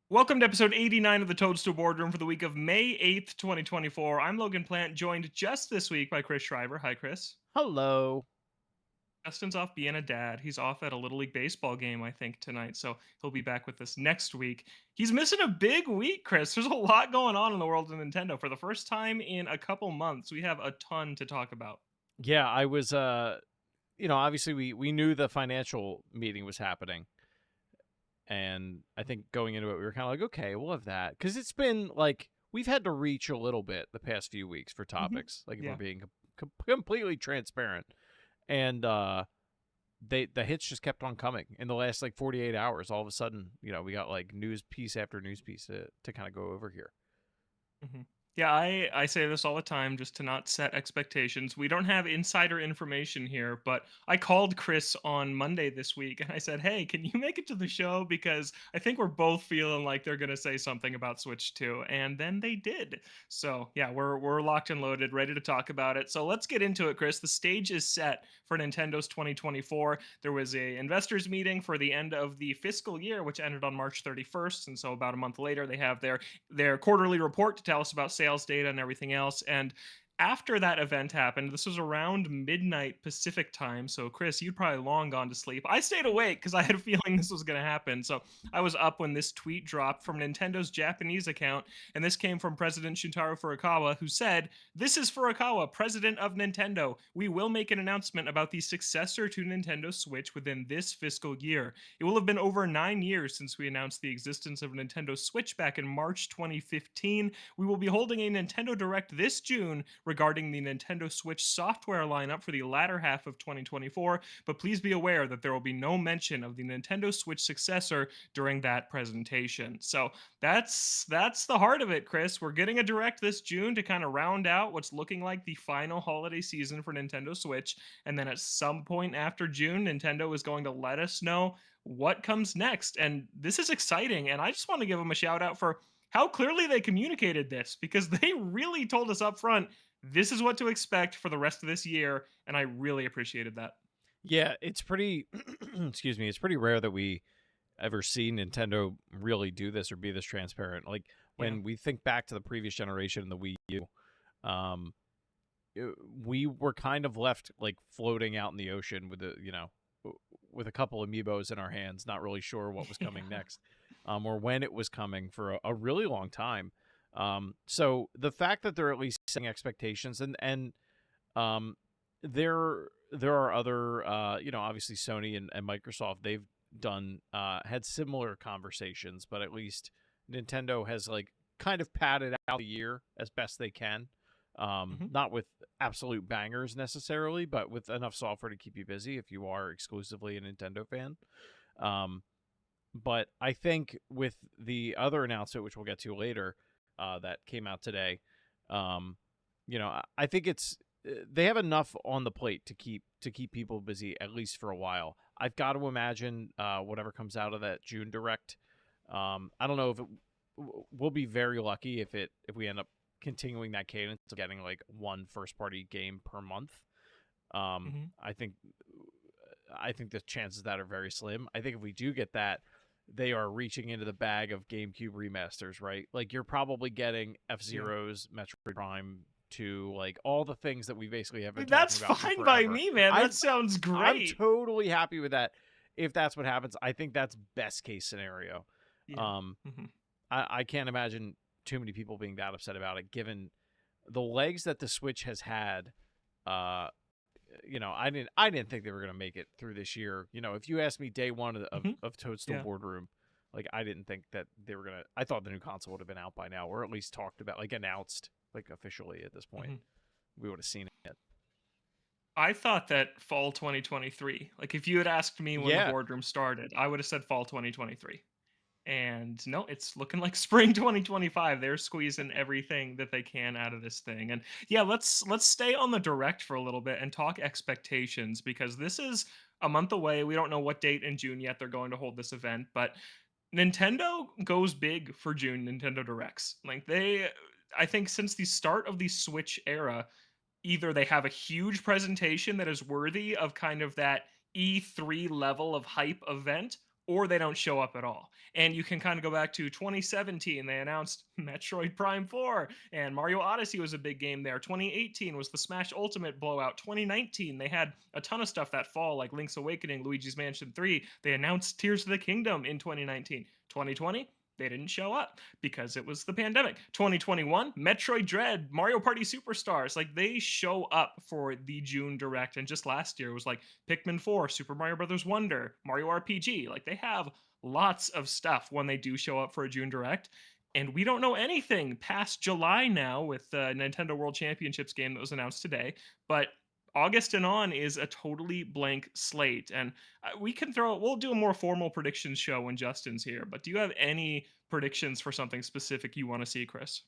Welcome to episode 89 of the Toadstool Boardroom for the week of May 8th, 2024. I'm Logan Plant, joined just this week by Chris Schreiber. Hi, Chris. Hello. Justin's off being a dad. He's off at a Little League Baseball game, I think, tonight, so he'll be back with us next week. He's missing a big week, Chris. There's a lot going on in the world of Nintendo. For the first time in a couple months, we have a ton to talk about. Yeah, I was obviously we knew the financial meeting was happening, and I think going into it we were kind of like, okay, we'll have that cuz it's been like we've had to reach a little bit the past few weeks for Hmm. topics, like if we're Yeah. being completely transparent. And the hits just kept on coming in the last like 48 hours. All of a sudden, we got like news piece after news piece to kind of go over here. Hmm. Yeah, I say this all the time just to not set expectations. We don't have insider information here, but I called Chris on Monday this week and I said, "Hey, can you make it to the show? Because I think we're both feeling like they're gonna say something about Switch 2." And then they did. So yeah, we're locked and loaded, ready to talk about it. So let's get into it, Chris. The stage is set for Nintendo's 2024. There was a investors meeting for the end of the fiscal year, which ended on March 31st. And so about a month later, they have their quarterly report to tell us about sales data and everything else. And after that event happened, this was around midnight Pacific time. So, Chris, you'd probably long gone to sleep. I stayed awake because I had a feeling this was going to happen. So, I was up when this tweet dropped from Nintendo's Japanese account. And this came from President Shintaro Furukawa, who said, "This is Furukawa, president of Nintendo. We will make an announcement about the successor to Nintendo Switch within this fiscal year. It will have been over 9 years since we announced the existence of Nintendo Switch back in March 2015. We will be holding a Nintendo Direct this June regarding the Nintendo Switch software lineup for the latter half of 2024, but please be aware that there will be no mention of the Nintendo Switch successor during that presentation." So that's the heart of it, Chris. We're getting a Direct this June to kind of round out what's looking like the final holiday season for Nintendo Switch, and then at some point after June, Nintendo is going to let us know what comes next. And this is exciting. And I just want to give them a shout out for how clearly they communicated this because they really told us up front this is what to expect for the rest of this year. And I really appreciated that. Yeah, it's pretty excuse me, it's pretty rare that we ever see Nintendo really do this or be this transparent. Like Yeah. when we think back to the previous generation, the Wii U, um, we were kind of left like floating out in the ocean with with a couple amiibos in our hands, not really sure what was coming Yeah. next, or when it was coming for a really long time. So the fact that they're at least setting expectations, and um, there are other, obviously Sony and Microsoft, they've done had similar conversations, but at least Nintendo has like kind of padded out the year as best they can. Hmm. Not with absolute bangers necessarily, but with enough software to keep you busy if you are exclusively a Nintendo fan. Um, but I think with the other announcement, which we'll get to later, that came out today, um, I think it's they have enough on the plate to keep people busy at least for a while. I've got to imagine whatever comes out of that June Direct. I don't know if we'll be very lucky if we end up continuing that cadence of getting like one first party game per month. Um, Hmm. I think I think the chances of that are very slim. I think if we do get that, they are reaching into the bag of GameCube remasters, right? Like you're probably getting F Yeah. Zero's, Metroid Prime 2, like all the things that we basically have been Dude, talking that's about for fine by forever. me, man. I'm That sounds I'm great. totally happy with that. If that's what happens, I think that's best case scenario. Yeah. Um, Hmm. I can't imagine too many people being that upset about it, given the legs that the Switch has had. Uh, I didn't think they were going to make it through this year. If you asked me day one Hmm. of Toadstool Yeah. Boardroom, like I didn't think that they were going to. I thought the new console would have been out by now, or at least talked about, like announced, like officially at this point. Hmm. We would have seen it. I thought that fall 2023. Like if you had asked me when the Yeah, boardroom started, I would have said fall 2023. And no, it's looking like spring 2025. They're squeezing everything that they can out of this thing. And yeah, let's stay on the direct for a little bit and talk expectations because this is a month away. We don't know what date in June yet they're going to hold this event, but Nintendo goes big for June Nintendo Directs. I think since the start of the Switch era, either they have a huge presentation that is worthy of kind of that E3 level of hype event, or they don't show up at all. And you can kind of go back to 2017, they announced Metroid Prime 4, and Mario Odyssey was a big game there. 2018 was the Smash Ultimate blowout. 2019, they had a ton of stuff that fall, like Link's Awakening, Luigi's Mansion 3. They announced Tears of the Kingdom in 2019. 2020, they didn't show up because it was the pandemic. 2021, Metroid Dread, Mario Party Superstars, like they show up for the June Direct. And just last year was like Pikmin 4, Super Mario Brothers Wonder, Mario RPG. Like they have lots of stuff when they do show up for a June Direct. And we don't know anything past July now with the Nintendo World Championships game that was announced today. But August and on is a totally blank slate. And we'll do a more formal predictions show when Justin's here. But do you have any predictions for something specific you want to see, Chris?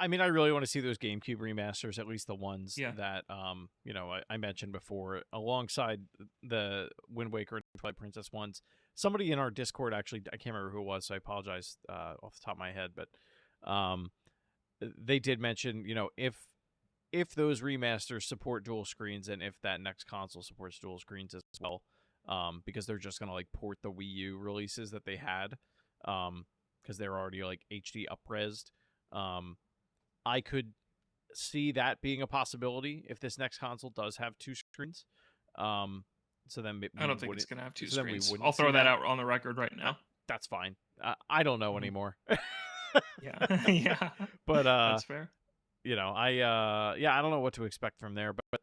I mean, I really want to see those GameCube remasters, at least the ones Yeah. that I mentioned before, alongside the Wind Waker and Twilight Princess ones. Somebody in our Discord, actually, I can't remember who it was, so I apologize off the top of my head, but they did mention, if those remasters support dual screens, and if that next console supports dual screens as well, because they're just gonna like port the Wii U releases that they had, because they're already like HD upresed. I could see that being a possibility if this next console does have two screens. So then I don't think it's going to have two so then we screens. wouldn't I'll throw see that out on the record right Uh, now. That's fine. I don't know Mhm. anymore. Yeah. Yeah. But That's fair. I don't know what to expect from there. But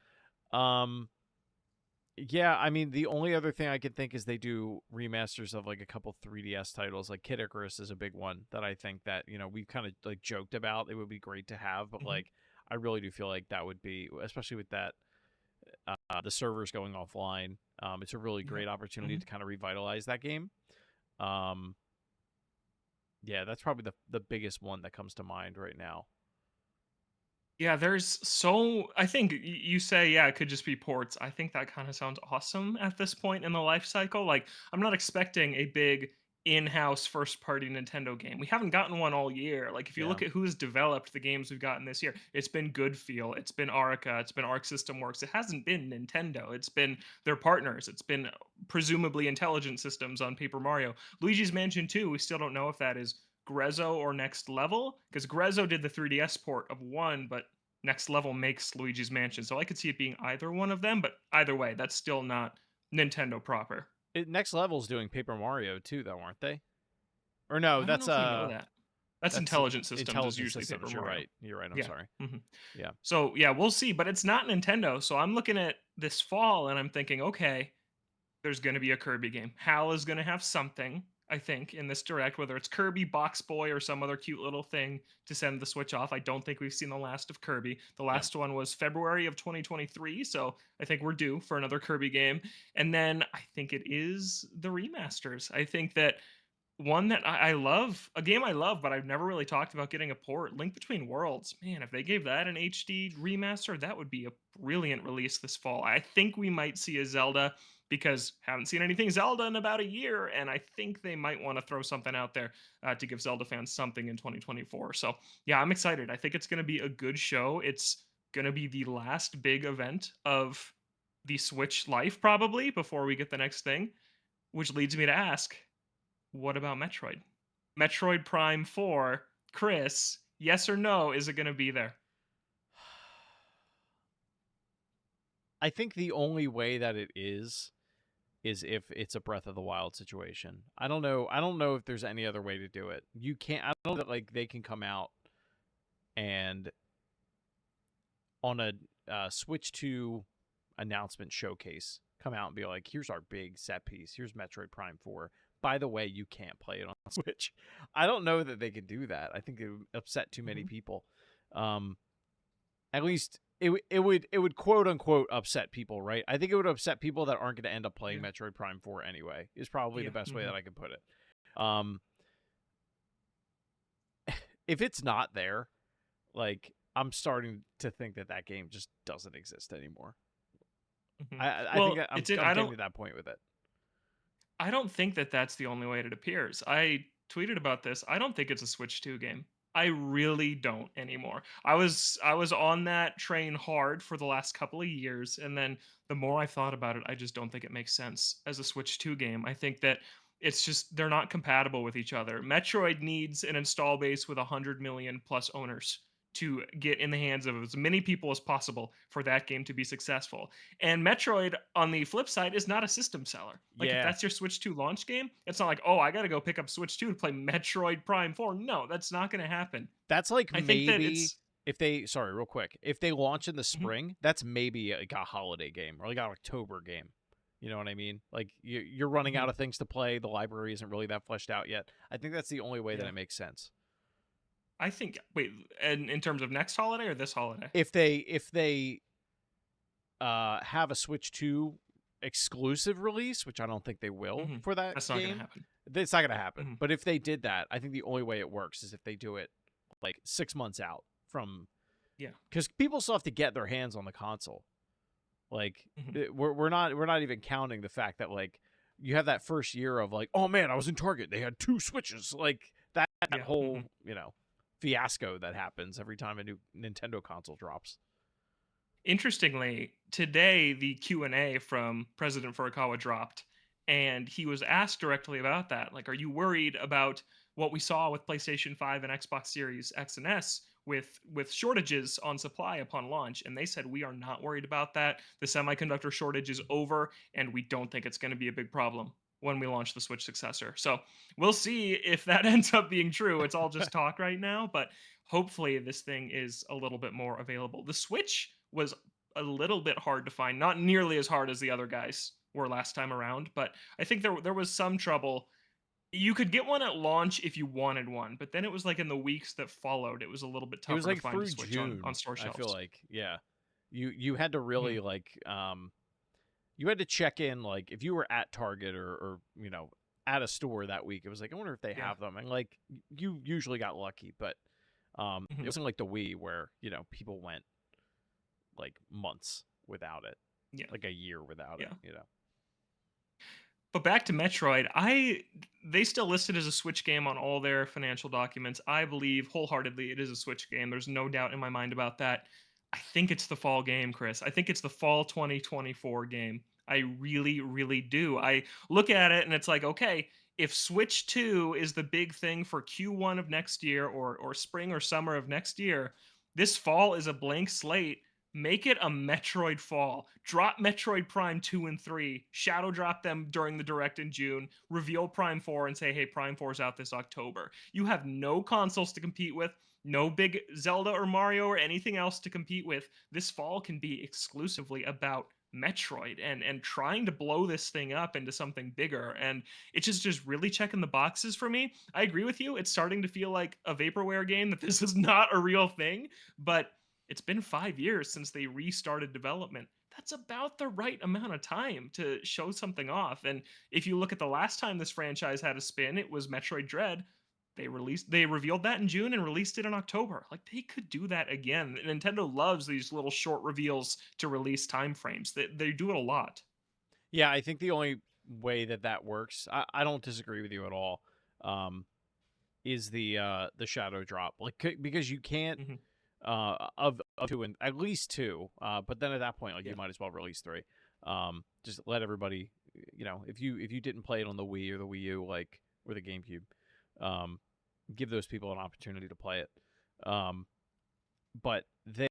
yeah, I mean, the only other thing I can think is they do remasters of like a couple 3DS titles. Like Kid Icarus is a big one that I think that we've kind of like joked about. It would be great to have, but Mhm. like I really do feel like that would be, especially with that the servers going offline. It's a really Yeah. great opportunity Mhm. to kind of revitalize that game. Um, yeah, that's probably the biggest one that comes to mind right now. Yeah, I think you say, yeah, it could just be ports. I think that kind of sounds awesome at this point in the life cycle. Like, I'm not expecting a big in-house first-party Nintendo game. We haven't gotten one all year. Like, if you Yeah. look at who's developed the games we've gotten this year, it's been Good Feel, it's been Arica, it's been Arc System Works. It hasn't been Nintendo. It's been their partners. It's been presumably Intelligent Systems on Paper Mario. Luigi's Mansion 2, we still don't know if that is Grezzo or Next Level, because Grezzo did the 3DS port of one, but Next Level makes Luigi's Mansion. So I could see it being either one of them, but either way, that's still not Nintendo proper. Next Level's doing Paper Mario too, though, aren't they? Or no, I don't know if we know that. That's that's Intelligent Systems is Intelligent usually Paper Systems. You're Mario. right. You're right. I'm Yeah. sorry. Mhm. Yeah. So yeah, we'll see, but it's not Nintendo. So I'm looking at this fall and I'm thinking, okay, there's going to be a Kirby game. Hal is going to have something, I think, in this direct, whether it's Kirby, Box Boy, or some other cute little thing to send the Switch off. I don't think we've seen the last of Kirby. The Yeah. last one was February of 2023, so I think we're due for another Kirby game. And then I think it is the remasters. I think that one that I love, a game I love, but I've never really talked about getting a port, Link Between Worlds. Man, if they gave that an HD remaster, that would be a brilliant release this fall. I think we might see a Zelda because haven't seen anything Zelda in about a year, and I think they might want to throw something out there to give Zelda fans something in 2024. So yeah, I'm excited. I think it's going to be a good show. It's going to be the last big event of the Switch life probably before we get the next thing, which leads me to ask, what about Metroid? Metroid Prime 4, Chris, yes or no, is it going to be there? I think the only way that it is if it's a Breath of the Wild situation. I don't know. I don't know if there's any other way to do it. You can't. I don't know that like they can come out and on a Switch 2 announcement showcase come out and be like, here's our big set piece. Here's Metroid Prime 4. By the way, you can't play it on Switch. I don't know that they could do that. I think it would upset too many Mhm. people. At least it would quote unquote upset people, right? I think it would upset people that aren't going to end up playing Yeah. Metroid Prime 4 anyway. Is probably Yeah. the best way Mhm. that I can put it. Um, if it's not there, like I'm starting to think that that game just doesn't exist anymore. Mhm. I think Well, that I'm it's in I'm getting to that point with it. I don't think that that's the only way it appears. I tweeted about this. I don't think it's a Switch 2 game. I really don't anymore. I was on that train hard for the last couple of years, and then the more I thought about it, I just don't think it makes sense as a Switch 2 game. I think that It's just they're not compatible with each other. Metroid needs an install base with 100 million plus owners to get in the hands of as many people as possible for that game to be successful. And Metroid, on the flip side, is not a system seller. Like, if Yeah, that's your Switch 2 launch game, it's not like, oh, I got to go pick up Switch 2 to play Metroid Prime 4. No, that's not going to happen. that's like I think that maybe it's. if they sorry, real quick, if they launch in the Mhm, spring, that's maybe like a holiday game or like an October game. You know what I mean? Like you're running mhm, out of things to play. The library isn't really that fleshed out yet. I think that's the only way that yeah. it makes sense. I think, wait, and in terms of next holiday or this holiday? If they have a Switch 2 exclusive release, which I don't think they will Hmm. for that That's not going to game, happen. it's not going to happen. Hmm. But if they did that, I think the only way it works is if they do it like 6 months out from, Yeah. because people still have to get their hands on the console. Like Hmm. we're not even counting the fact that like you have that first year of like, oh man, I was in Target, they had 2 Switches, like that Yeah. whole Hmm. fiasco that happens every time a new Nintendo console drops. Interestingly, today the Q&A from President Furukawa dropped, and he was asked directly about that. Like, are you worried about what we saw with PlayStation 5 and Xbox Series X and S with shortages on supply upon launch? And they said we are not worried about that. The semiconductor shortage is over, and we don't think it's going to be a big problem when we launch the Switch successor. So we'll see if that ends up being true. It's all just talk right now, but hopefully this thing is a little bit more available. The Switch was a little bit hard to find, not nearly as hard as the other guys were last time around, but I think there was some trouble. You could get one at launch if you wanted one, but then it was like in the weeks that followed, it was a little bit It was tougher to like find a through Switch on June, store I feel shelves. like. Yeah. You had to Mhm. really like you had to check in like if you were at Target or at a store that week. It was like I wonder if they Yeah. have them. And like you usually got lucky, but it Mhm. wasn't like the Wii where, people went like months without it, Yeah. like a year without Yeah. it. But back to Metroid, they still list it as a Switch game on all their financial documents. I believe wholeheartedly it is a Switch game. There's no doubt in my mind about that. I think it's the fall game, Chris. I think it's the fall 2024 game. I really, really do. I look at it and it's like, okay, if Switch 2 is the big thing for Q1 of next year or spring or summer of next year, this fall is a blank slate. Make it a Metroid fall. Drop Metroid Prime 2 and 3. Shadow drop them during the direct in June. Reveal Prime 4 and say, hey, Prime 4 is out this October. You have no consoles to compete with, no big Zelda or Mario or anything else to compete with. This fall can be exclusively about Metroid and trying to blow this thing up into something bigger. And it's just really checking the boxes for me. I agree with you. It's starting to feel like a vaporware game, that this is not a real thing, but it's been 5 years since they restarted development. That's about the right amount of time to show something off. And if you look at the last time this franchise had a spin, it was Metroid Dread. They revealed that in June and released it in October. Like, they could do that again. Nintendo loves these little short reveals to release time frames. They do it a lot. Yeah, I think the only way that that works, I don't disagree with you at all, um, is the shadow drop. Like because you can't Hmm. of two and at least two, but then at that point, like Yeah. you might as well release three. Just let everybody, if you didn't play it on the Wii or the Wii U, like or the GameCube, um, give those people an opportunity to play it. Um, but they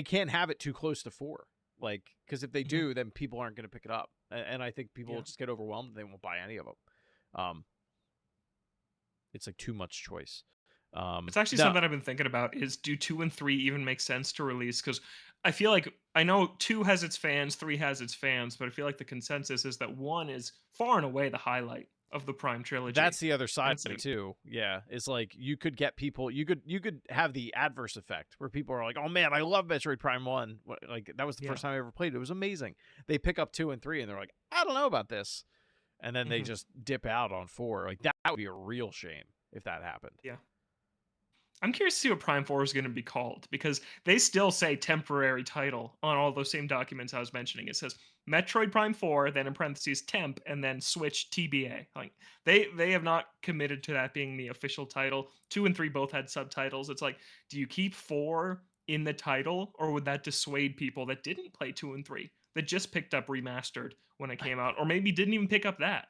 can't have it too close to four. Like, because if they Hmm. do, then people aren't going to pick it up, and I think people will Yeah. just get overwhelmed and they won't buy any of them. Um, it's like too much choice. It's actually No, something I've been thinking about, is do 2 and 3 even make sense to release? Because I feel like I know 2 has its fans, 3 has its fans, but I feel like the consensus is that 1 is far and away the highlight of the Prime trilogy. that's the other And side it's of it like, too. Yeah, it's like you could get people. You could have the adverse effect where people are like, "Oh man, I love Metroid Prime One. Like that was the yeah. first time I ever played it. It was amazing." They pick up two and three and they're like, "I don't know about this," and then they Mhm. just dip out on four. Like that would be a real shame if that happened. Yeah. I'm curious to see what Prime 4 is going to be called, because they still say temporary title on all those same documents I was mentioning. It says Metroid Prime 4, then in parentheses temp, and then Switch TBA. Like, they have not committed to that being the official title. 2 and 3 both had subtitles. It's like, do you keep 4 in the title, or would that dissuade people that didn't play 2 and 3? that just picked up Remastered when it came out, or maybe didn't even pick up that.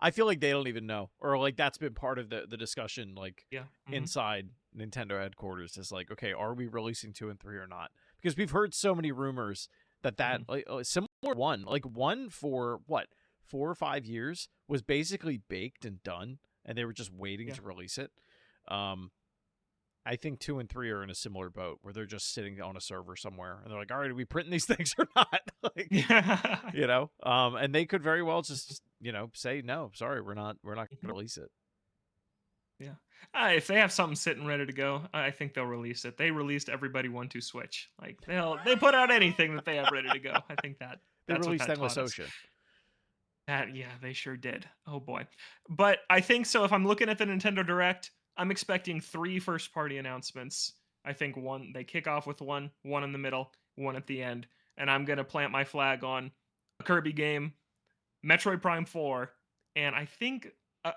I feel like they don't even know, or like that's been part of the discussion, like Yeah. inside Nintendo headquarters, is like, okay, are we releasing 2 and 3 or not? Because we've heard so many rumors that like similar one for what 4 or 5 years was basically baked and done, and they were just waiting Yeah. to release it. I think 2 and 3 are in a similar boat where they're just sitting on a server somewhere and they're like, all right, are we printing these things or not? Like, Yeah. and they could very well just, say, no, sorry, we're not going to release it. Yeah. If they have something sitting ready to go, I think they'll release it. They released Everybody 1-2 Switch. Like they put out anything that they have ready to go. I think They that's what released that Endless taught us. Ocean. Yeah, they sure did. Oh boy. But I think so if I'm looking at the Nintendo Direct, I'm expecting 3 first party announcements. I think one they kick off with one in the middle, one at the end, and I'm going to plant my flag on a Kirby game, Metroid Prime 4, and I think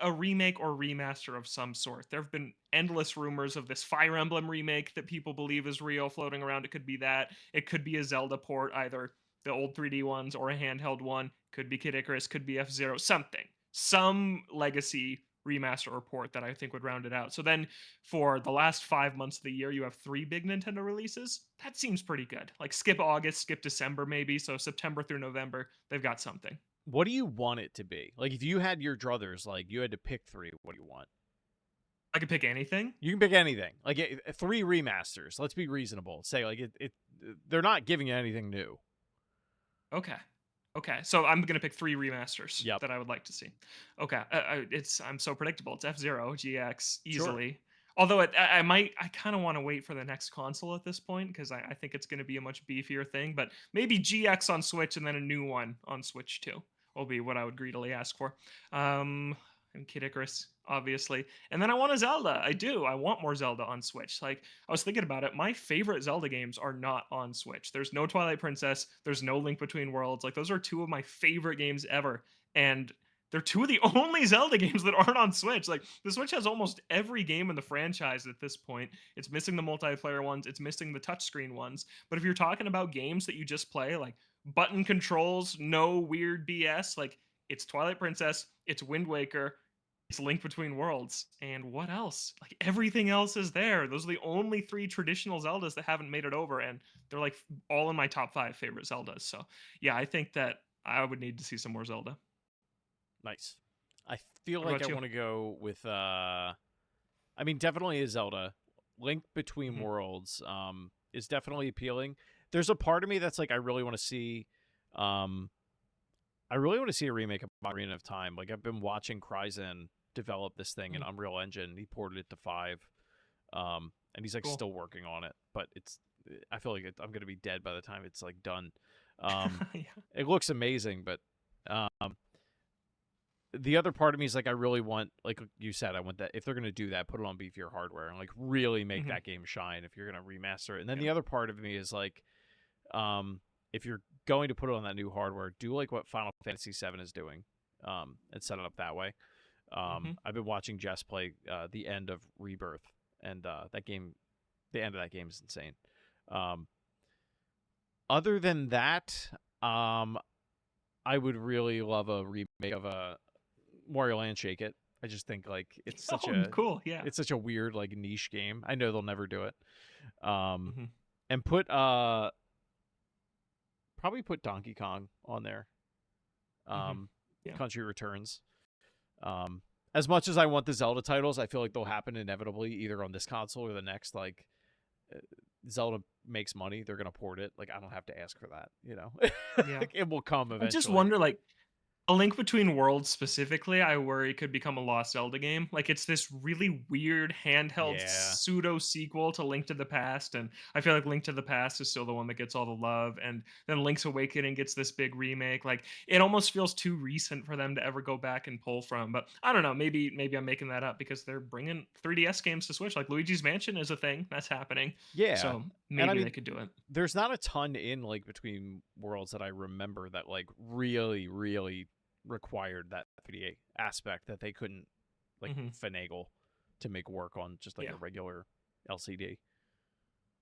a remake or remaster of some sort. There have been endless rumors of this Fire Emblem remake that people believe is real floating around. It could be that. It could be a Zelda port, either the old 3D ones or a handheld one. Could be Kid Icarus, could be F-Zero, something. Some legacy remaster or port that I think would round it out. So then for the last 5 months of the year, you have 3 big Nintendo releases. That seems pretty good. Like skip August, skip December maybe. So September through November, they've got something. What do you want it to be? Like, if you had your druthers, like, you had to pick 3, what do you want? I could pick anything. You can pick anything. Like, 3 remasters. Let's be reasonable. Say, like, they're not giving you anything new. Okay. So I'm gonna pick 3 remasters Yep. that I would like to see. Okay. I'm so predictable. It's F-Zero, GX, easily. Sure. Although I kind of want to wait for the next console at this point because I think it's going to be a much beefier thing. But maybe GX on Switch and then a new one on Switch too will be what I would greedily ask for. And Kid Icarus, obviously. And then I want a Zelda. I do. I want more Zelda on Switch. Like, I was thinking about it. My favorite Zelda games are not on Switch. There's no Twilight Princess. There's no Link Between Worlds. Like, those are 2 of my favorite games ever. And they're 2 of the only Zelda games that aren't on Switch. Like, the Switch has almost every game in the franchise at this point. It's missing the multiplayer ones. It's missing the touchscreen ones. But if you're talking about games that you just play, like button controls, no weird BS, like, it's Twilight Princess, it's Wind Waker, it's Link Between Worlds, and what else? Like everything else is there. Those are the only 3 traditional Zeldas that haven't made it over, and they're like all in my top 5 favorite Zeldas. So yeah, I think that I would need to see some more Zelda. Nice. I feel What like about I you? want to go with definitely a Zelda. Link Between Mhm. Worlds is definitely appealing. There's a part of me that's like, I really want to see a remake of Ocarina of Time. Like, I've been watching Kryzen develop this thing in Mm, Unreal Engine. He ported it to 5. And he's like cool. still working on it, but I feel like I'm going to be dead by the time it's like done. Um Yeah. it looks amazing, but um the other part of me is like, I really want, like you said, I want that, if they're going to do that, put it on beefier hardware and like really make Mhm. that game shine if you're going to remaster it. And then Yeah. the other part of me is like, if you're going to put it on that new hardware, do like what Final Fantasy VII is doing, and set it up that way. Mhm. I've been watching Jess play the end of Rebirth, and that game, the end of that game is insane. Um, Other than that, I would really love a remake of a Wario Land Shake It. I just think like Oh, cool. Yeah. it's such a weird like niche game. I know they'll never do it. Um, Mhm. and probably put Donkey Kong on there. Mhm. Um, Yeah. Country Returns. As much as I want the Zelda titles, I feel like they'll happen inevitably either on this console or the next. Like, uh, Zelda makes money, they're gonna port it. Like, I don't have to ask for that. Yeah. Like, it will come I just eventually. wonder, like, A Link Between Worlds specifically, I worry could become a lost Zelda game. Like it's this really weird handheld Yeah, pseudo sequel to Link to the Past, and I feel like Link to the Past is still the one that gets all the love, and then Link's Awakening gets this big remake. Like it almost feels too recent for them to ever go back and pull from. But I don't know. Maybe I'm making that up because they're bringing 3DS games to Switch. Like Luigi's Mansion is a thing that's happening, yeah. so And I maybe they mean, could do it. there's not a ton in like Between Worlds that I remember that like really, really required that 3D aspect that they couldn't like Hmm. finagle to make work on just like Yeah. a regular LCD.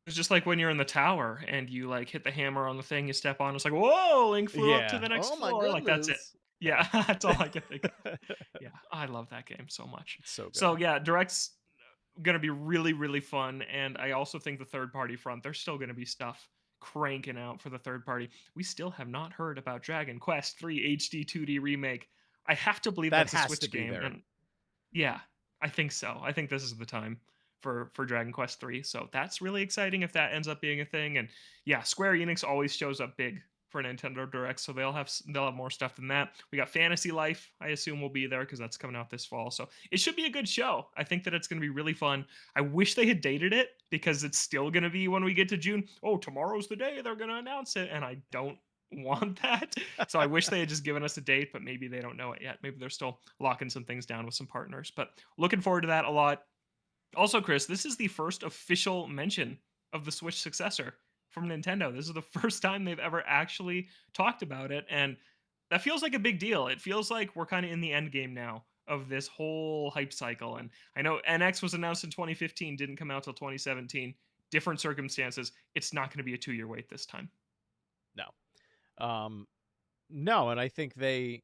It's just like when you're in the tower and you like hit the hammer on the thing you step on. It's like, whoa, Link flew up to Yeah. the next Oh my floor. Like that's it. goodness. Yeah. Yeah, that's all I can think of. Yeah, I love that game so much. It's so good. So yeah, Direct's gonna be really, really fun. And I also think the third party front, there's still gonna be stuff cranking out for the third party. We still have not heard about Dragon Quest 3 HD 2D remake. I have to believe That that's a has to Switch be game, there. and yeah, I think so. I think this is the time for Dragon Quest 3. So that's really exciting if that ends up being a thing. And yeah, Square Enix always shows up big for Nintendo Direct, so they'll have more stuff than that. We got Fantasy Life, I assume will be there because that's coming out this fall. So it should be a good show. I think that it's going to be really fun. I wish they had dated it because it's still going to be when we get to June. Oh, tomorrow's the day they're going to announce it, and I don't want that. So I wish they had just given us a date, but maybe they don't know it yet. Maybe they're still locking some things down with some partners. But looking forward to that a lot. Also, Chris, this is the first official mention of the Switch successor from Nintendo. This is the first time they've ever actually talked about it, and that feels like a big deal. It feels like we're kind of in the end game now of this whole hype cycle. And I know NX was announced in 2015, didn't come out till 2017. Different circumstances. It's not going to be a 2-year wait this time. No. No, and I think they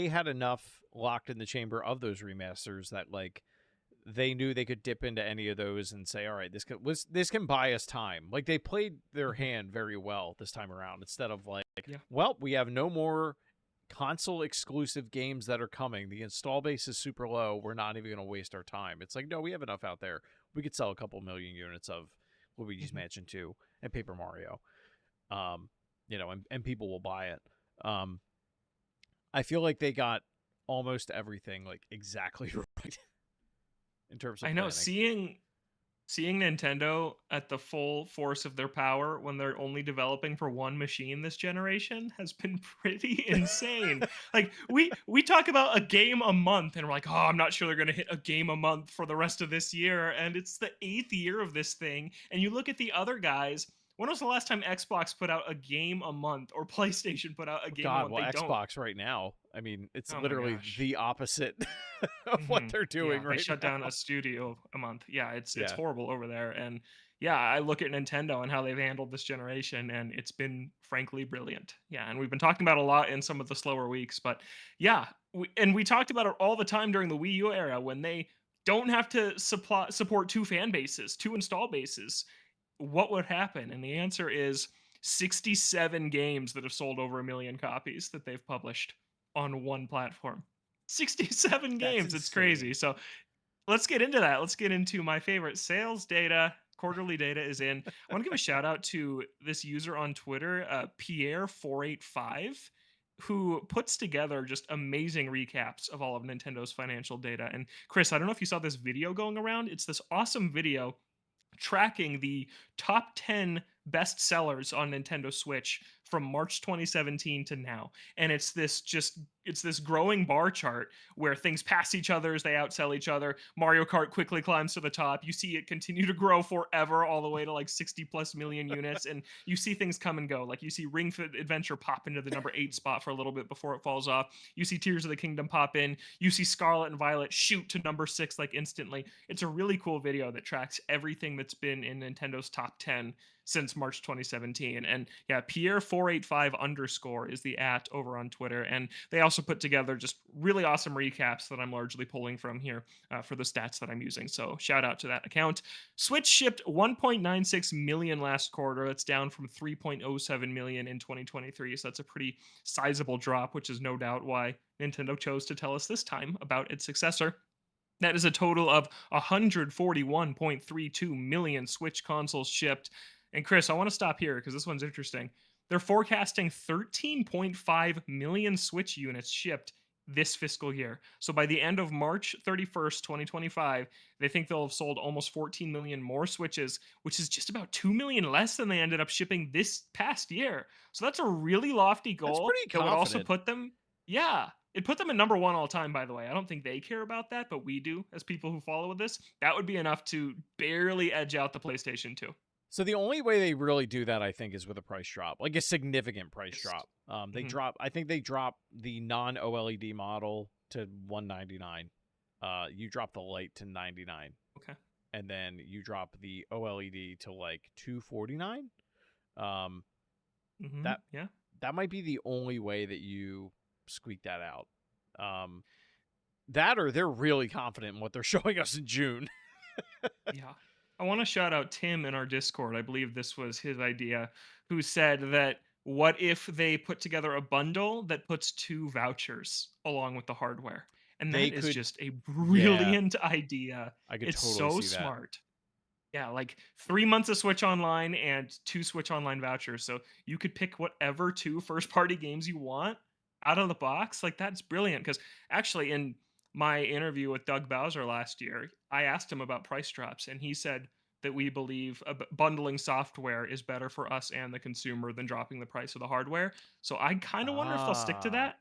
had enough locked in the chamber of those remasters that like they knew they could dip into any of those and say, all right, this can buy us time. Like they played their Mhm. hand very well this time around instead of like, Yeah. well, we have no more console exclusive games that are coming. The install base is super low. We're not even going to waste our time. It's like, no, we have enough out there. We could sell a couple million units of Luigi's Mhm. Mansion 2 and Paper Mario. Um, and people will buy it. Um, I feel like they got almost everything like exactly right in terms of I know planning. seeing Nintendo at the full force of their power when they're only developing for one machine this generation has been pretty insane. Like we talk about a game a month and we're like, "Oh, I'm not sure they're going to hit a game a month for the rest of this year." And it's the 8th year of this thing. And you look at the other guys, when was the last time Xbox put out a game a month or PlayStation put out a game a God, month? well, They don't. Xbox right now, I mean, it's Oh my literally gosh. the opposite of what they're doing Yeah, they right shut down now. a studio a month. Yeah, it's Yeah. horrible over there. And yeah, I look at Nintendo and how they've handled this generation, and it's been frankly brilliant. Yeah, and we've been talking about a lot in some of the slower weeks, but yeah, we talked about it all the time during the Wii U era when they don't have to support two fan bases, two install bases. What would happen? And the answer is 67 games that have sold over a million copies that they've published on one platform. 67 That's games. It's crazy. insane. So let's get into that. Let's get into my favorite sales data. Quarterly data is in. I want to give a shout out to this user on Twitter, Pierre485, who puts together just amazing recaps of all of Nintendo's financial data. And Chris, I don't know if you saw this video going around. It's this awesome video tracking the top 10 best sellers on Nintendo Switch from March 2017 to now. And it's this growing bar chart where things pass each other as they outsell each other. Mario Kart quickly climbs to the top. You see it continue to grow forever all the way to like 60 plus million units, and you see things come and go. Like you see Ring Fit Adventure pop into the number 8 spot for a little bit before it falls off. You see Tears of the Kingdom pop in. You see Scarlet and Violet shoot to number 6 like instantly. It's a really cool video that tracks everything that's been in Nintendo's top 10 since March 2017. And yeah, Pierre485 underscore is the at over on Twitter. And they also put together just really awesome recaps that I'm largely pulling from here for the stats that I'm using. So shout out to that account. Switch shipped 1.96 million last quarter. That's down from 3.07 million in 2023. So that's a pretty sizable drop, which is no doubt why Nintendo chose to tell us this time about its successor. That is a total of 141.32 million Switch consoles shipped. And Chris, I want to stop here because this one's interesting. They're forecasting 13.5 million Switch units shipped this fiscal year. So by the end of March 31st, 2025, they think they'll have sold almost 14 million more Switches, which is just about 2 million less than they ended up shipping this past year. So that's a really lofty That's goal pretty that would also confident. put them, yeah, it put them at number one all time, by the way. I don't think they care about that, but we do as people who follow this. That would be enough to barely edge out the PlayStation 2. So the only way they really do that, I think, is with a price drop, like a significant price Yes. drop. They Mhm. drop. I think they drop the non OLED model to $199. You drop the light to $99. Okay. and then you drop the OLED to like $249. Um, that Yeah. that might be the only way that you squeak that out. Um, that or they're really confident in what they're showing us in June. Yeah. I want to shout out Tim in our Discord. I believe this was his idea, who said that what if they put together a bundle that puts 2 vouchers along with the hardware? And They that is could, just a yeah, brilliant idea. I could It's totally so see that. smart. Yeah, like 3 months of Switch Online and 2 Switch Online vouchers. So you could pick whatever 2 first party games you want out of the box. Like that's brilliant. Because actually, in my interview with Doug Bowser last year, I asked him about price drops, and he said that we believe bundling software is better for us and the consumer than dropping the price of the hardware. So I kind of wonder if they'll stick to Ah. that.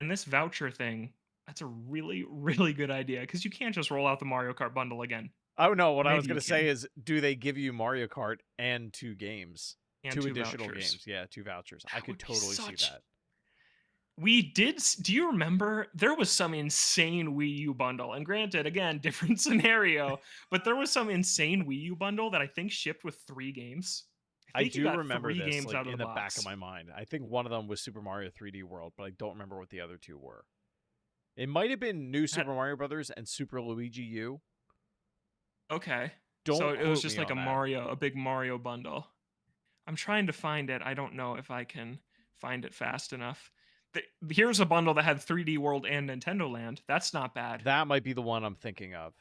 And this voucher thing, that's a really, really good idea because you can't just roll out the Mario Kart bundle again. Oh no, what Or I was maybe you gonna say can. is, do they give you Mario Kart and 2 games, And two two additional vouchers. games? Yeah, 2 vouchers. I That could would be totally see such. that. We did. Do you remember there was some insane Wii U bundle? And granted, again, different scenario, but there was some insane Wii U bundle that I think shipped with 3 games. I I think you do got remember three this, games like out of in the the back of box. my mind. I think one of them was Super Mario 3D World, but I don't remember what the other two were. It might have been New That, Super Mario Brothers and Super Luigi U. okay. So Don't it was quote just me like on that. A big Mario bundle. I'm trying to find it. I don't know if I can find it fast enough. Here's a bundle that had 3D World and Nintendo Land. That's not bad. That might be the one I'm thinking of.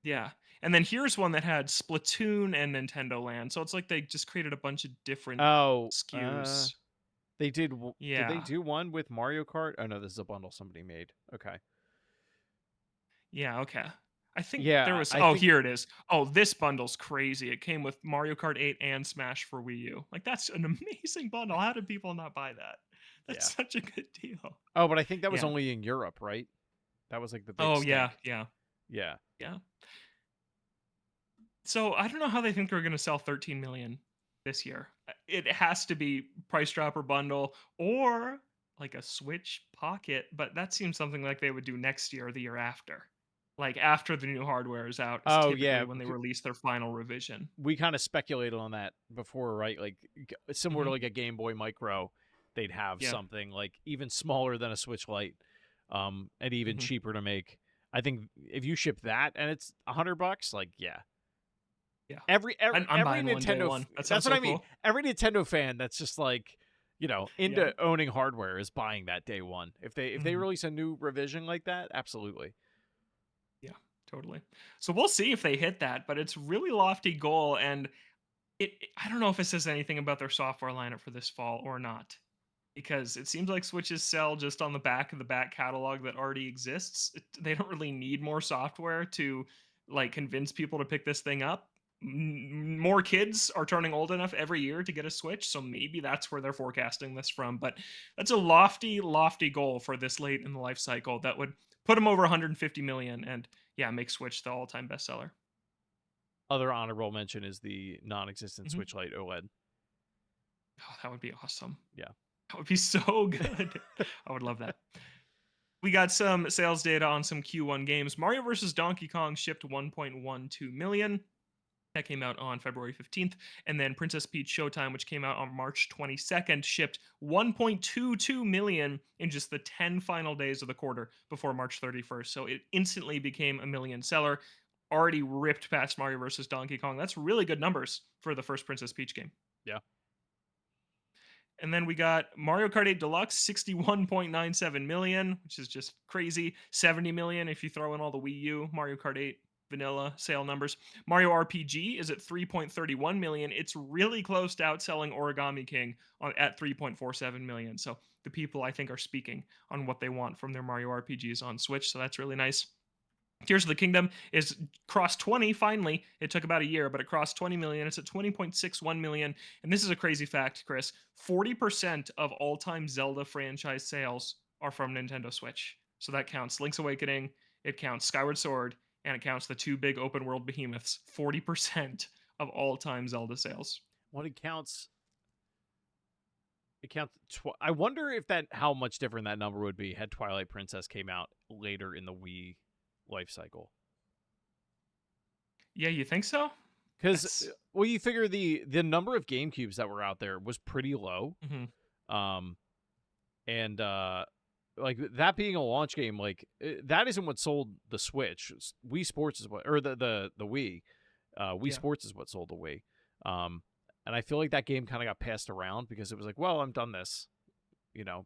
Yeah. And then here's one that had Splatoon and Nintendo Land. So it's like they just created a bunch of different Oh, SKUs. they did. Did they Yeah. do one with Mario Kart? Oh no, this is a bundle somebody made. Okay. Yeah, okay. I think there Yeah, was I oh, think. here it is. Oh, this bundle's crazy. It came with Mario Kart 8 and Smash for Wii U. Like that's an amazing bundle. How did people not buy that? Yeah. That's such a good deal. Oh, but I think that was Yeah. only in Europe, right? That was like the big Oh, yeah, stink. yeah. Yeah. Yeah. So, I don't know how they think they're going to sell 13 million this year. It has to be price dropper bundle or like a Switch Pocket, but that seems something like they would do next year or the year after. Like after the new hardware is out is Oh typically yeah, when they release their final revision. we kind of speculated on that before, right? Like similar to Mhm. like a Game Boy Micro, they'd have Yeah. something like even smaller than a Switch Lite, and even Mhm. cheaper to make. I think if you ship that and it's $100, like yeah, Yeah. every every, I'm every buying one day Nintendo. one. That That's sounds what so I mean. cool. Every Nintendo fan that's just like, Yeah. into owning hardware is buying that day one. If they Mhm. release a new revision like that, absolutely. Yeah, totally. So we'll see if they hit that, but it's really lofty goal and I don't know if it says anything about their software lineup for this fall or not. Because it seems like Switches sell just on the back of the back catalog that already exists. They don't really need more software to like convince people to pick this thing up. More kids are turning old enough every year to get a Switch, so maybe that's where they're forecasting this from. But that's a lofty, lofty goal for this late in the life cycle that would put them over 150 million and yeah, make Switch the all-time bestseller. Other honorable mention is the non-existent Hmm. Switch Lite OLED. Oh, that would be awesome. Yeah. That would be so good. I would love that. We got some sales data on some Q1 games. Mario vs. Donkey Kong shipped 1.12 million. That came out on February 15th. And then Princess Peach Showtime, which came out on March 22nd, shipped 1.22 million in just the 10 final days of the quarter before March 31st. So it instantly became a million seller. Already ripped past Mario vs. Donkey Kong. That's really good numbers for the first Princess Peach game. Yeah. And then we got Mario Kart 8 Deluxe, 61.97 million, which is just crazy. 70 million if you throw in all the Wii U, Mario Kart 8 vanilla sale numbers. Mario RPG is at 3.31 million. It's really close to outselling Origami King at 3.47 million. So the people I think are speaking on what they want from their Mario RPGs on Switch. So that's really nice. Tears of the Kingdom is crossed 20 finally. It took about a year, but it crossed 20 million. It's at 20.61 million. And this is a crazy fact, Chris. 40% of all-time Zelda franchise sales are from Nintendo Switch. So that counts Link's Awakening, it counts Skyward Sword, and it counts the two big open world behemoths. 40% of all-time Zelda sales. Well, it counts. I wonder if that how much different that number would be had Twilight Princess came out later in the Wii life cycle. Yeah, you think so? Because That's well, you figure the number of GameCubes that were out there was pretty low. mhm, Um, and like that being a launch game, like that isn't what sold the Switch. Wii Sports is what, or the Wii. Wii yeah. Sports is what sold the Wii. Um, and I feel like that game kind of got passed around because it was like, well, I'm done this,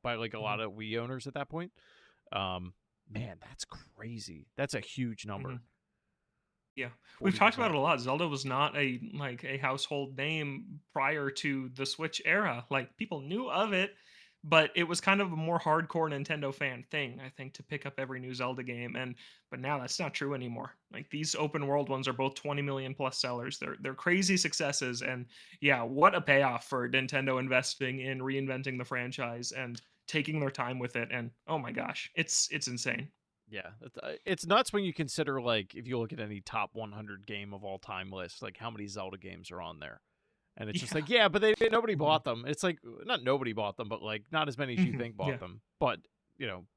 by like a Mhm, lot of Wii owners at that point. Um, man, that's crazy. That's a huge number. mhm. Yeah. We've talked about 40%. it a lot. Zelda was not a household name prior to the Switch era. Like people knew of it, but it was kind of a more hardcore Nintendo fan thing, I think, to pick up every new Zelda game. And but now that's not true anymore. Like these open world ones are both 20 million plus sellers. They're crazy successes. And yeah, what a payoff for Nintendo investing in reinventing the franchise and taking their time with it. And oh my gosh, it's insane. Yeah, it's nuts when you consider, like, if you look at any top 100 game of all time list, like how many Zelda games are on there, and it's just Yeah. like, yeah, but nobody Mhm, bought them. It's like not nobody bought them, but like not as many as you mhm, think bought yeah. them, but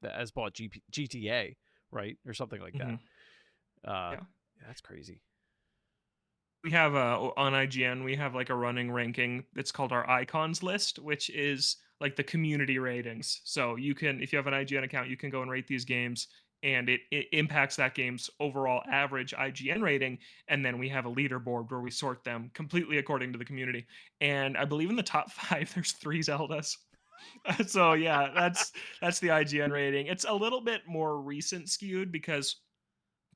as bought GTA, right, or something like that. Mhm, Uh, yeah. yeah, that's crazy. We have on IGN, we have like a running ranking. It's called our icons list, which is like the community ratings. So you can, if you have an IGN account, you can go and rate these games, and it impacts that game's overall average IGN rating. And then we have a leaderboard where we sort them completely according to the community. And I believe in the top five, there's three Zeldas. So yeah, that's the IGN rating. It's a little bit more recent skewed because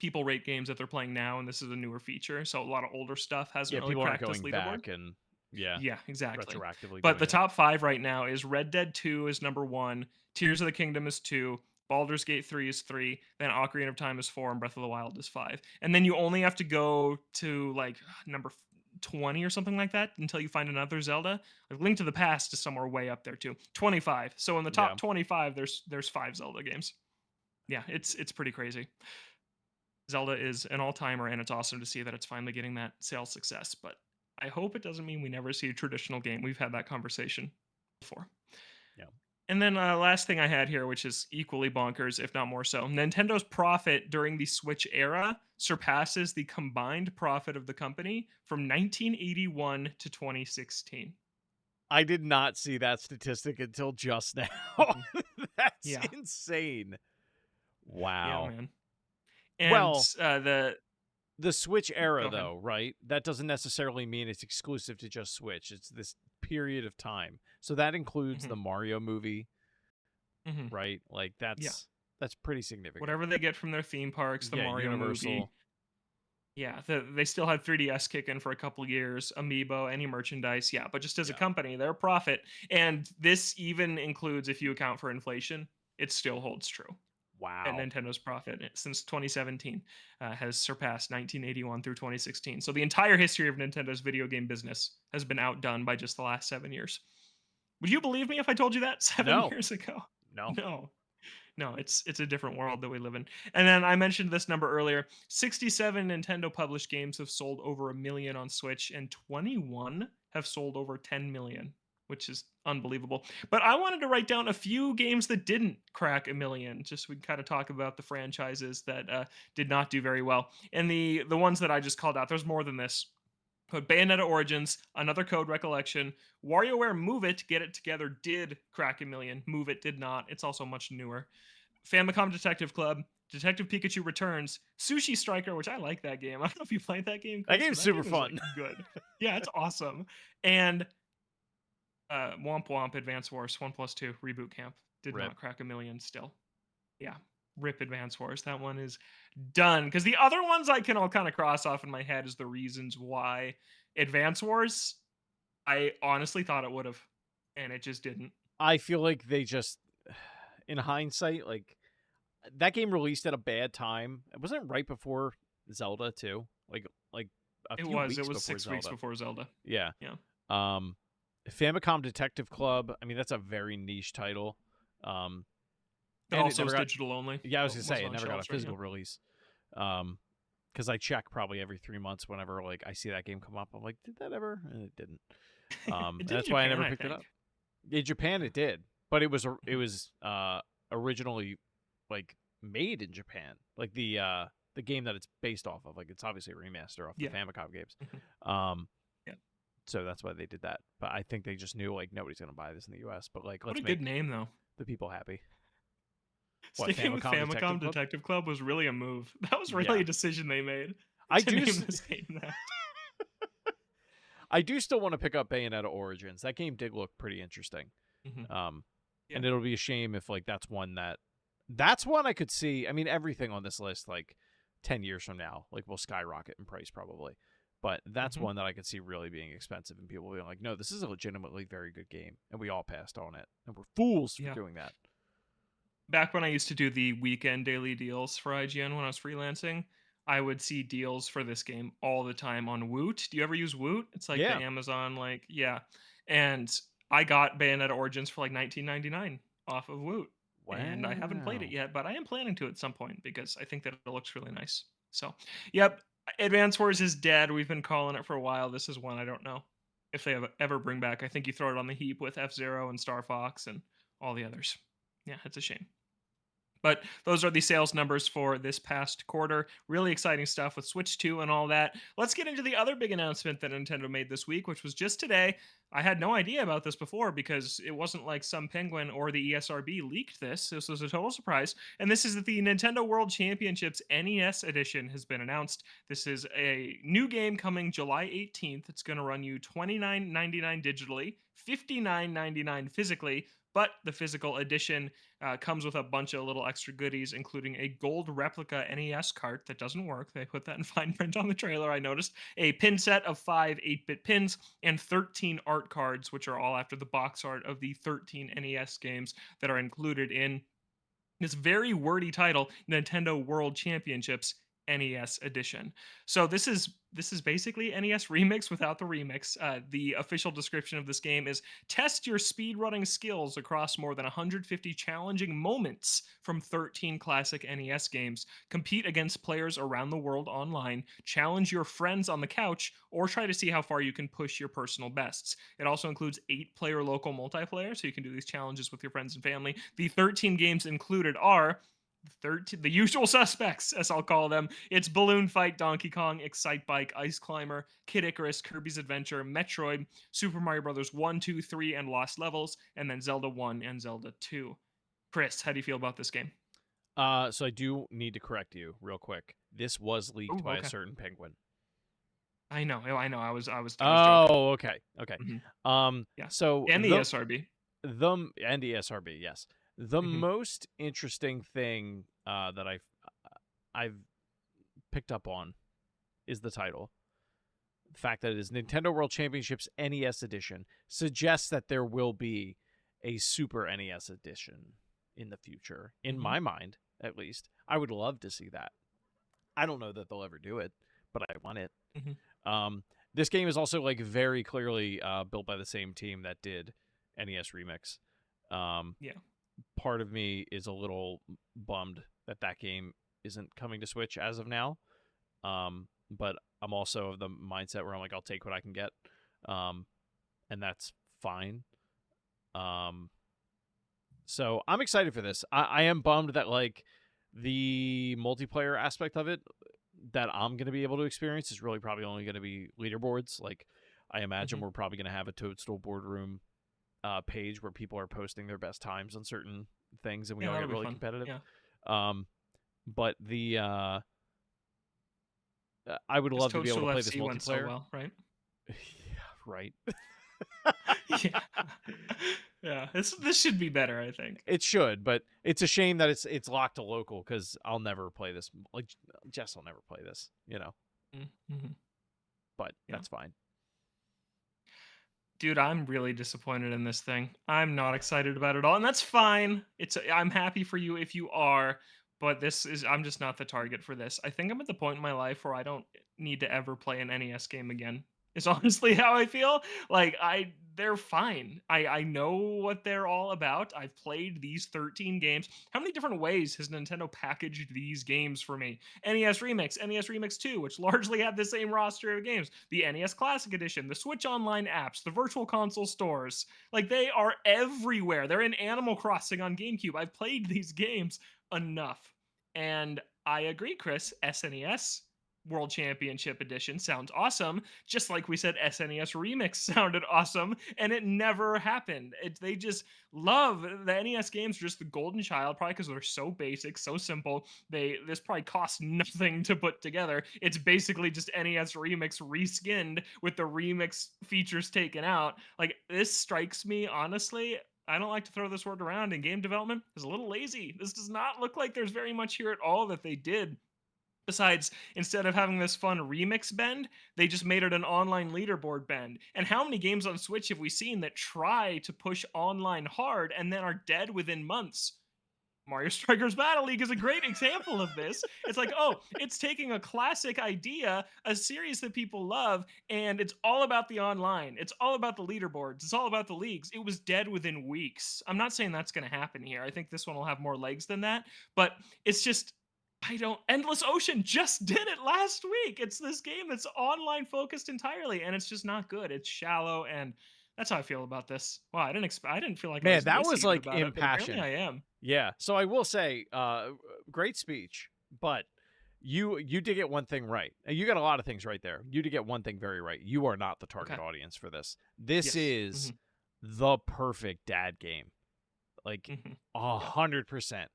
people rate games that they're playing now, and this is a newer feature. So a lot of older stuff hasn't Yeah, really people aren't cracked this going leaderboard. back and yeah, Yeah, exactly. retroactively But doing the it. top five right now is Red Dead 2 is number one, Tears of the Kingdom is two, Baldur's Gate 3 is three, then Ocarina of Time is four, and Breath of the Wild is five. And then you only have to go to like number 20 or something like that until you find another Zelda. Like Link to the Past is somewhere way up there too. 25. So in the Yeah, top 25, there's five Zelda games. Yeah, it's pretty crazy. Zelda is an all-timer, and it's awesome to see that it's finally getting that sales success, but I hope it doesn't mean we never see a traditional game. We've had that conversation before. yeah. And then last thing I had here, which is equally bonkers, if not more so, Nintendo's profit during the Switch era surpasses the combined profit of the company from 1981 to 2016. I did not see that statistic until just now. Mhm. That's Yeah, insane. yeah, Wow. man. And Well, the the Switch go era, ahead. though, right? That doesn't necessarily mean it's exclusive to just Switch. It's this period of time. So that includes Hmm. the Mario movie, Hmm. right? Like Yeah, that's pretty significant. whatever they get from their theme parks, the Yeah, Mario movie. Universal. Yeah, they still had 3DS kicking for a couple years, Amiibo, any merchandise. Yeah, but just as a Yeah. company, their profit, and this even includes if you account for inflation, it still holds true. That Wow. Nintendo's profit since 2017 has surpassed 1981 through 2016. So the entire history of Nintendo's video game business has been outdone by just the last 7 years. Would you believe me if I told you that seven No. years ago? No. No. No, it's a different world that we live in. And then I mentioned this number earlier. 67 Nintendo published games have sold over a million on Switch, and 21 have sold over 10 million, which is unbelievable. But I wanted to write down a few games that didn't crack a million, just so we can kind of talk about the franchises that did not do very well. And the ones that I just called out, there's more than this. But Bayonetta Origins, another Code Recollection, WarioWare Move It, Get It Together did crack a million. Move It did not. It's also much newer. Famicom Detective Club, Detective Pikachu Returns, Sushi Striker, which I like that game. I don't know if you played that game, That Chris, but game's that super game is like fun. good. Yeah, it's awesome. And Womp Womp Advance Wars 1 plus 2 Reboot Camp did Rip. not crack a million still. Yeah. Rip Advance Wars. That one is done. Because the other ones I can all kind of cross off in my head is the reasons why Advance Wars, I honestly thought it would have, and it just didn't. I feel like they just in hindsight, like that game released at a bad time. It wasn't right before Zelda too. Like a It few was. It weeks was before 6 weeks Zelda. before Zelda. Yeah. Yeah. Um Famicom Detective Club, I mean that's a very niche title. Um It and it also never is got digital only. yeah, I was But gonna say wasn't it on never got a shelves right now. physical release. Because I check probably every 3 months whenever like I see that game come up. I'm like, did that ever? And it didn't. It And did in that's why I Japan, never I picked it think. up. In Japan, it did, but it Mhm. was originally like made in Japan. Like the the game that it's based off of. Like, it's obviously a remaster off the Yeah. Famicom games. Mhm. Yeah. So that's why they did that. But I think they just knew like nobody's gonna buy this in the U.S. But like, What let's a good make name, though. the people happy. What, Sticking with Famicom Detective Famicom Club? Detective Club was really a move. That was really Yeah, a decision they made I to do. name this game that. I do still want to pick up Bayonetta Origins. That game did look pretty interesting. Mhm. Um, Yeah. and it'll be a shame if like that's one I could see. I mean, everything on this list like 10 years from now like will skyrocket in price probably. But that's Mhm. one that I could see really being expensive and people being like, "No, this is a legitimately very good game." And we all passed on it. And we're fools for Yeah. doing that. Back when I used to do the weekend daily deals for IGN when I was freelancing, I would see deals for this game all the time on Woot. Do you ever use Woot? It's like the Yeah. Amazon, like, yeah. And I got Bayonetta Origins for like 19.99 off of Woot. And I haven't played it Wow. yet, but I am planning to at some point because I think that it looks really nice. So, yep, Advance Wars is dead. We've been calling it for a while. This is one I don't know if they ever bring back. I think you throw it on the heap with F-Zero and Star Fox and all the others. Yeah, it's a shame. But those are the sales numbers for this past quarter. Really exciting stuff with Switch 2 and all that. Let's get into the other big announcement that Nintendo made this week, which was just today. I had no idea about this before because it wasn't like some penguin or the ESRB leaked this. This was a total surprise. And this is that the Nintendo World Championships NES Edition has been announced. This is a new game coming July 18th. It's going to run you $29.99 digitally, $59.99 physically, but the physical edition comes with a bunch of little extra goodies, including a gold replica NES cart that doesn't work. They put that in fine print on the trailer, I noticed. A pin set of 5 8-bit pins, and 13 art cards, which are all after the box art of the 13 NES games that are included in this very wordy title, Nintendo World Championships NES Edition. So this is basically NES Remix without the remix. The official description of this game is test your speedrunning skills across more than 150 challenging moments from 13 classic NES games. Compete against players around the world online, challenge your friends on the couch, or try to see how far you can push your personal bests. It also includes 8-player local multiplayer, so you can do these challenges with your friends and family. The 13 games included are the usual suspects, as I'll call them. It's Balloon Fight, Donkey Kong, Excite Bike, Ice Climber, Kid Icarus, Kirby's Adventure, Metroid, Super Mario Bros. 1, 2, 3, and Lost Levels, and then Zelda 1 and Zelda 2. Chris, how do you feel about this game? So I do need to correct you real quick. This was leaked Oh, by a okay. certain penguin. I know. I know. I was joking. Oh, okay. Okay. Mhm. Yeah. So And the ESRB. the and ESRB, yes. The Mhm. most interesting thing that I've picked up on is the title. The fact that it is Nintendo World Championships NES Edition suggests that there will be a Super NES Edition in the future. In Mhm. my mind, at least, I would love to see that. I don't know that they'll ever do it, but I want it. Mhm. This game is also like very clearly built by the same team that did NES Remix. Um, Yeah. Part of me is a little bummed that that game isn't coming to Switch as of now. But I'm also of the mindset where I'm like, I'll take what I can get, and that's fine. Um, so I'm excited for this. I am bummed that like the multiplayer aspect of it that I'm going to be able to experience is really probably only going to be leaderboards. Like, I imagine Mhm. we're probably going to have a Toadstool boardroom page where people are posting their best times on certain things, and we Yeah, all that'll get be really fun. competitive. Yeah. Um, but I would Because love to be able to Toadstool play this FC went so multiplayer. well, right? Yeah, right. Yeah. Yeah. This should be better, I think. It should, but it's a shame that it's locked to local because I'll never play this. Like, Jess will never play this, Mhm. but Yeah. that's fine. Dude, I'm really disappointed in this thing. I'm not excited about it all, and that's fine. I'm happy for you if you are, but I'm just not the target for this. I think I'm at the point in my life where I don't need to ever play an NES game again. Is honestly how I feel. Like they're fine. I know what they're all about. I've played these 13 games. How many different ways has Nintendo packaged these games for me? NES Remix, NES Remix 2, which largely had the same roster of games, the NES Classic Edition, the Switch Online apps, the Virtual Console stores. Like, they are everywhere. They're in Animal Crossing on GameCube. I've played these games enough. And I agree, Chris. SNES World Championship Edition sounds awesome, just like we said SNES Remix sounded awesome, and it never happened. They just love the NES games, just the golden child, probably because they're so basic, so simple. This probably costs nothing to put together. It's basically just NES Remix reskinned with the remix features taken out. Like, this strikes me, honestly, I don't like to throw this word around in game development, is a little lazy. This does not look like there's very much here at all that they did. Besides, instead of having this fun remix bend, they just made it an online leaderboard bend. And how many games on Switch have we seen that try to push online hard and then are dead within months? Mario Strikers Battle League is a great example of this. It's like, oh, it's taking a classic idea, a series that people love, and it's all about the online. It's all about the leaderboards. It's all about the leagues. It was dead within weeks. I'm not saying that's going to happen here. I think this one will have more legs than that, but it's just, Endless Ocean just did it last week. It's this game that's online focused entirely, and it's just not good. It's shallow, and that's how I feel about this. Wow, I didn't feel like I Man, was that was missing it like about it, but apparently impassioned. I am. Yeah. So I will say, great speech, but you did get one thing right. You got a lot of things right there. You did get one thing very right. You are not the target Okay. audience for this. This Yes. is the perfect dad game. Like Mhm. 100%.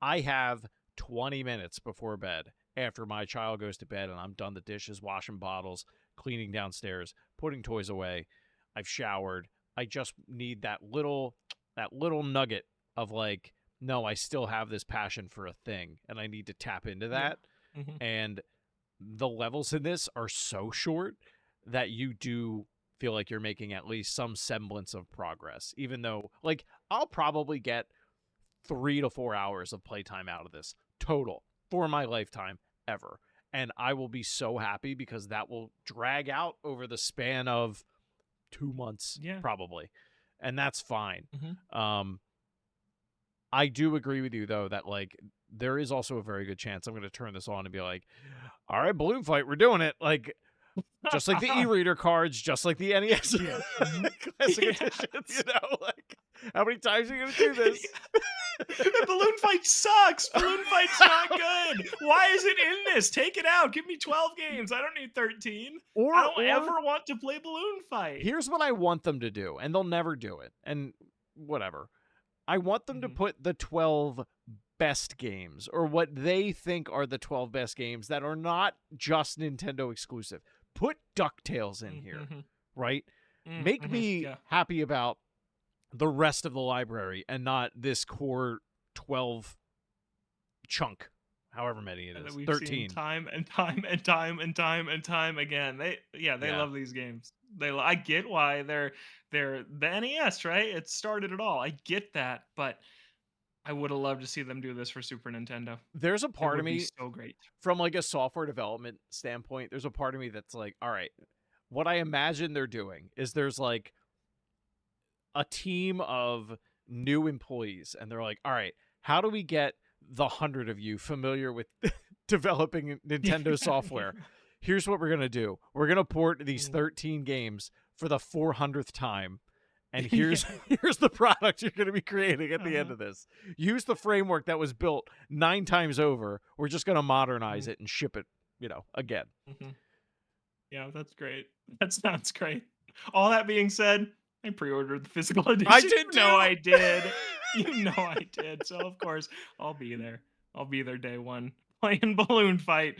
I have 20 minutes before bed after my child goes to bed and I'm done the dishes, washing bottles, cleaning downstairs, putting toys away. I've showered. I just need that little nugget of like, no, I still have this passion for a thing and I need to tap into Yeah. that. Mhm. And the levels in this are so short that you do feel like you're making at least some semblance of progress, even though like I'll probably get 3 to 4 hours of playtime out of this total for my lifetime ever. And I will be so happy because that will drag out over the span of 2 months Yeah. probably. And that's fine. Mhm. I do agree with you though that like there is also a very good chance I'm going to turn this on and be like, all right, balloon fight, we're doing it. Like just like the e-reader cards, just like the NES Yeah. Mhm. classic Yes. editions, you know, like how many times are you going to do this? The balloon fight sucks. Balloon fight's not good. Why is it in this? Take it out. Give me 12 games. I don't need 13. I don't ever want to play balloon fight. Here's what I want them to do, and they'll never do it. And whatever. I want them to put the 12 best games or what they think are the 12 best games that are not just Nintendo exclusive. Put DuckTales in here, right? Make me happy about the rest of the library and not this core 12 chunk, however many it is. We've 13 seen time and time again. They love these games. I get why they're the NES, right? It started it all. I get that, but I would have loved to see them do this for Super Nintendo. There's a part of me, so great. From like a software development standpoint, there's a part of me that's like, all right, what I imagine they're doing is there's like a team of new employees, and they're like, all right, how do we get the 100 of you familiar with developing Nintendo software? Here's what we're going to do. We're going to port these 13 games for the 400th time. And here's the product you're going to be creating at the end of this. Use the framework that was built 9 times over. We're just going to modernize it and ship it, again. Yeah, that's great. That sounds great. All that being said, I pre-ordered the physical edition. I did too. I did. You know I did. So of course I'll be there. I'll be there day one playing balloon fight.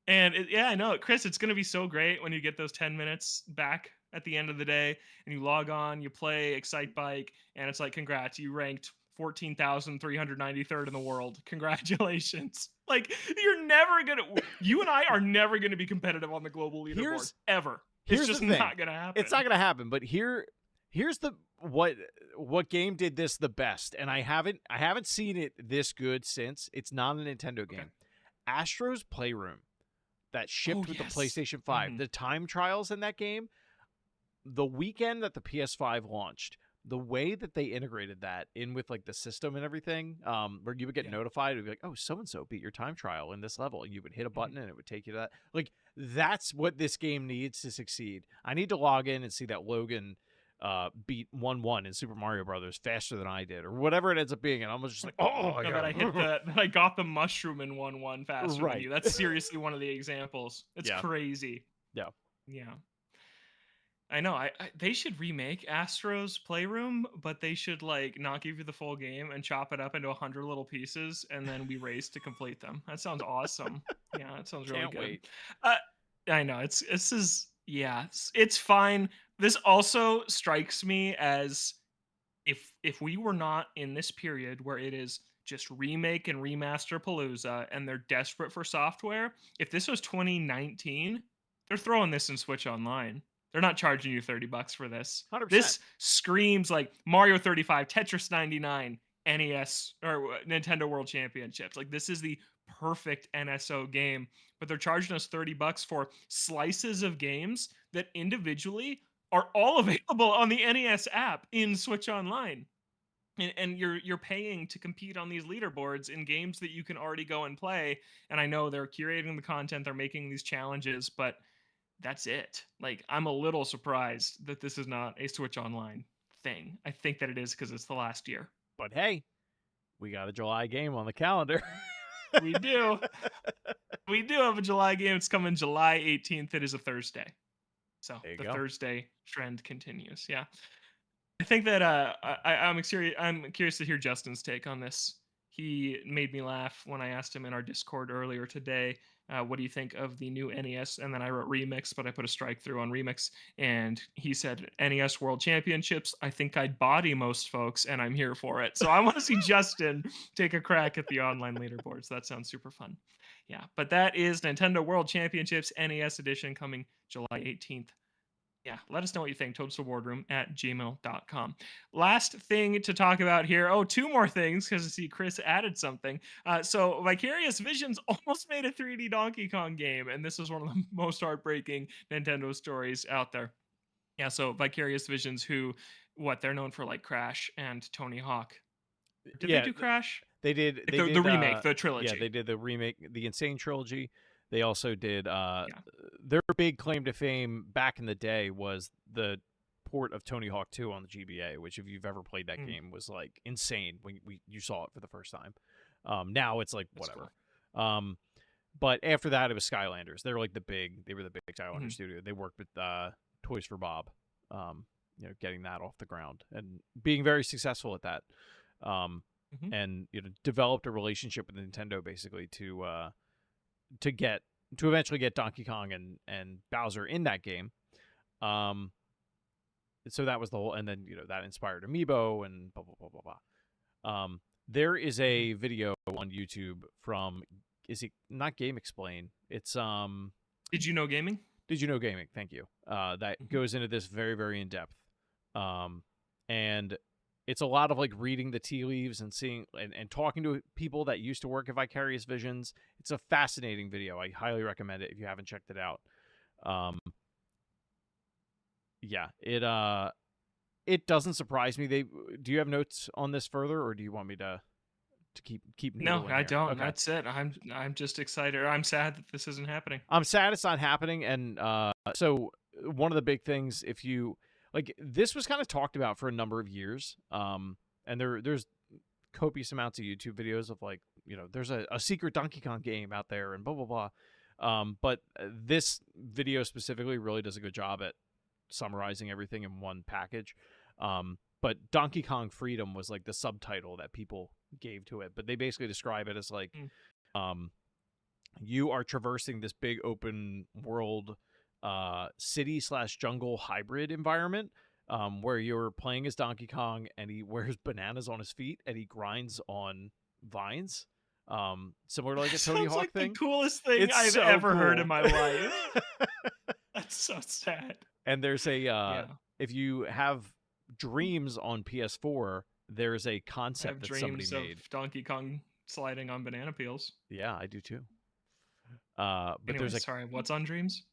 And I know, Chris, it's going to be so great when you get those 10 minutes back at the end of the day and you log on, you play Excite Bike, and it's like, congrats, you ranked 14,393rd in the world. Congratulations. Like, you and I are never going to be competitive on the global leaderboard ever. It's just not going to happen. It's not going to happen. But here's the what game did this the best, and I haven't seen it this good since. It's not a Nintendo game. Astro's Playroom that shipped with the PlayStation 5. The time trials in that game, the weekend that the PS5 launched, the way that they integrated that in with like the system and everything, where you would get notified, it would be like, oh, so-and-so beat your time trial in this level, and you would hit a button and it would take you to that. Like, that's what this game needs to succeed. I need to log in and see that Logan beat 1-1 in Super Mario Brothers faster than I did, or whatever it ends up being, and I'm just like, oh No, yeah, that I got the mushroom in 1-1 faster than right, you. That's seriously one of the examples. It's yeah, crazy. yeah. Yeah. I know. They should remake Astro's Playroom, but they should like not give you the full game and chop it up into 100 little pieces, and then we race to complete them. That sounds awesome. Yeah, that sounds really Can't good. wait. Uh, I know this is yeah, it's fine. This also strikes me as if we were not in this period where it is just remake and remaster Palooza and they're desperate for software, if this was 2019, they're throwing this in Switch Online. They're not charging you $30 for this. 100%. This screams like Mario 35, Tetris 99, NES or Nintendo World Championships. Like this is the perfect NSO game, but they're charging us $30 for slices of games that individually are all available on the NES app in Switch Online. And you're paying to compete on these leaderboards in games that you can already go and play. And I know they're curating the content, they're making these challenges, but that's it. Like I'm a little surprised that this is not a Switch Online thing. I think that it is because it's the last year. But hey, we got a July game on the calendar. We do. We do have a July game. It's coming July 18th. It is a Thursday. So There you the go. Thursday trend continues. Yeah. I think that I'm curious to hear Justin's take on this. He made me laugh when I asked him in our Discord earlier today, what do you think of the new NES? And then I wrote remix, but I put a strike through on remix. And he said, NES World Championships, I think I'd body most folks, and I'm here for it. So I want to see Justin take a crack at the online leaderboards. That sounds super fun. Yeah, but that is Nintendo World Championships NES Edition coming July 18th. Yeah, let us know what you think. toadstowardroom@gmail.com. Last thing to talk about here. Oh, two more things because I see Chris added something. So Vicarious Visions almost made a 3D Donkey Kong game, and this is one of the most heartbreaking Nintendo stories out there. Yeah, so Vicarious Visions, who, they're known for like Crash and Tony Hawk. Did they Yeah, do Crash? they did. Like They the did. remake, the Yeah, trilogy. they did the remake, the Insane Trilogy. They also did. Yeah. Their big claim to fame back in the day was the port of Tony Hawk 2 on the GBA, which if you've ever played that Mm, game was like insane when you saw it for the first time. Now it's like that's whatever. cool. But after that, it was Skylanders. They were the big Skylanders Mhm. studio. They worked with Toys for Bob, getting that off the ground and being very successful at that. Mhm. And developed a relationship with Nintendo basically to eventually get Donkey Kong and Bowser in that game. So that was the whole, and then that inspired Amiibo and blah blah blah blah blah. There is Mhm. a video on YouTube from, is it not Game Explain? It's Did you know gaming? Did You Know Gaming? Thank you. That Mhm. goes into this very very in depth, and it's a lot of like reading the tea leaves and seeing and talking to people that used to work at Vicarious Visions. It's a fascinating video. I highly recommend it if you haven't checked it out. Um, yeah, it doesn't surprise me. Do you have notes on this further, or do you want me to keep No, noodling I here? don't. Okay, That's it. I'm just excited. I'm sad that this isn't happening. I'm sad it's not happening, and so one of the big things, if you like, this was kind of talked about for a number of years, and there's copious amounts of YouTube videos of like, there's a secret Donkey Kong game out there and blah blah blah. But this video specifically really does a good job at summarizing everything in one package. But Donkey Kong Freedom was like the subtitle that people gave to it. But they basically describe it as like, Mm. you are traversing this big open world city/jungle hybrid environment, where you're playing as Donkey Kong and he wears bananas on his feet and he grinds on vines, similar to like a Tony Sounds Hawk like the thing. coolest thing It's I've so ever heard in cool. my life. That's so sad. And there's Yeah. if you have Dreams on PS4, there's a I concept have that somebody dreams of made. Donkey Kong sliding on banana peels. Yeah, I do too. But Anyway, there's a sorry, what's on dreams?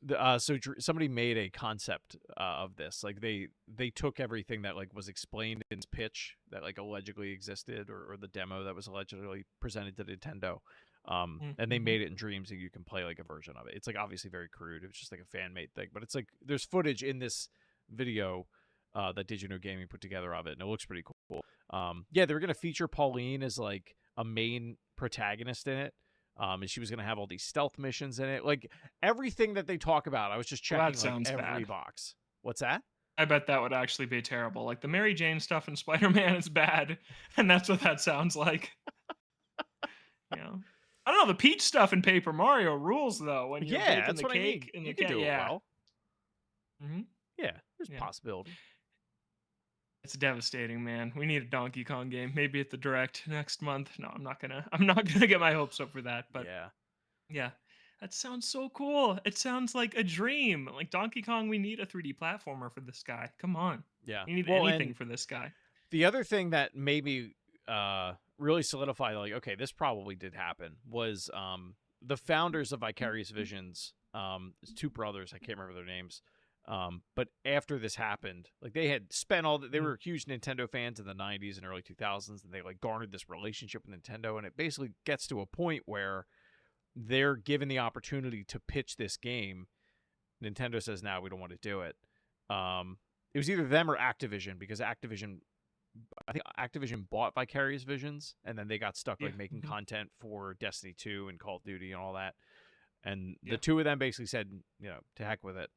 somebody made a concept of this. Like they took everything that like was explained in this pitch that like allegedly existed, or the demo that was allegedly presented to Nintendo, and they Mm-hmm. made it in Dreams, and you can play like a version of it. It's like obviously very crude. It was just like a fan made thing, but it's like there's footage in this video that Digital Gaming put together of it, and it looks pretty cool. Yeah, they were going to feature Pauline as like a main protagonist in it. And she was going to have all these stealth missions in it. Like everything that they talk about, I was just Well, that checking like sounds every bad. box. What's that? I bet that would actually be terrible. Like the Mary Jane stuff in Spider-Man is bad, and that's what that sounds like. You know, I don't know. The Peach stuff in Paper Mario rules though. When you're Yeah, baking that's the what I mean. cake and the You could cat, do it yeah. well. Hmm. Yeah, there's Yeah. possibility. It's devastating, man. We need a Donkey Kong game, maybe at the Direct next month. No, I'm not gonna. I'm not gonna get my hopes up for that. But Yeah. yeah, that sounds so cool. It sounds like a dream. Like Donkey Kong, we need a 3D platformer for this guy. Come on, Yeah. we need Well, anything and for this guy. the other thing that made me really solidify like, okay, this probably did happen was the founders of Vicarious Visions, it's two brothers, I can't remember their names. But after this happened, like they had spent they were huge Nintendo fans in the 90s and early 2000s, and they like garnered this relationship with Nintendo, and it basically gets to a point where they're given the opportunity to pitch this game. Nintendo says, "No, we don't want to do it." It was either them or Activision, because I think Activision bought Vicarious Visions, and then they got stuck Yeah. like making content for Destiny 2 and Call of Duty and all that. And Yeah. the two of them basically said, to heck with it.